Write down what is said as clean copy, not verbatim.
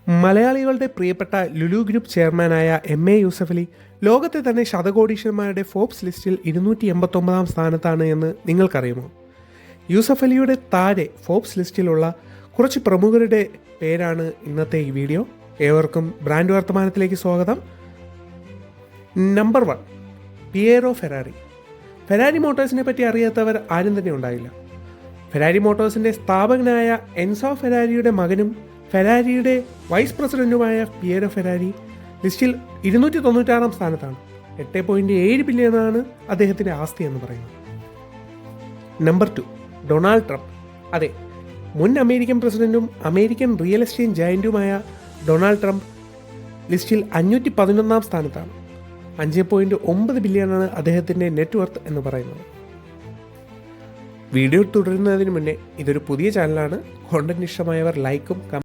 മലയാളികളുടെ പ്രിയപ്പെട്ട ലുലു ഗ്രൂപ്പ് ചെയർമാനായ MA യൂസഫലി ലോകത്തെ തന്നെ ശതകോടീശ്വരന്മാരുടെ ഫോബ്സ് ലിസ്റ്റിൽ 289 സ്ഥാനത്താണ് എന്ന് നിങ്ങൾക്കറിയുമോ? യൂസഫലിയുടെ താഴെ ഫോബ്സ് ലിസ്റ്റിലുള്ള കുറച്ച് പ്രമുഖരുടെ പേരാണ് ഇന്നത്തെ ഈ വീഡിയോ. ഏവർക്കും ബ്രാൻഡ് വർത്തമാനത്തിലേക്ക് സ്വാഗതം. Number 1, Piero Ferrari. ഫെരാരി മോട്ടോഴ്സിനെ പറ്റി അറിയാത്തവർ ആരും തന്നെ ഉണ്ടായില്ല. ഫെരാരി മോട്ടോഴ്സിൻ്റെ സ്ഥാപകനായ എൻസോ ഫെരാരിയുടെ മകനും ഫെരാരിയുടെ വൈസ് പ്രസിഡന്റുമായ പിയേറോ ഫെരാരി ലിസ്റ്റിൽ 296 സ്ഥാനത്താണ്. 8.7 ബില്യണാണ് അദ്ദേഹത്തിൻ്റെ ആസ്തി എന്ന് പറയുന്നത്. Number 2, Donald Trump. അതെ, മുൻ അമേരിക്കൻ പ്രസിഡന്റും അമേരിക്കൻ റിയൽ എസ്റ്റേറ്റ് ജയൻറ്റുമായ ഡൊണാൾഡ് ട്രംപ് ലിസ്റ്റിൽ 511 സ്ഥാനത്താണ്. 5.9 ബില്യണാണ് അദ്ദേഹത്തിൻ്റെ നെറ്റ് വർത്ത് എന്ന് പറയുന്നത്. വീഡിയോ തുടരുന്നതിന് മുന്നേ ഇതൊരു പുതിയ ചാനലാണ്. കോണ്ടന്റ് ഇഷ്ടമായവർ ലൈക്കും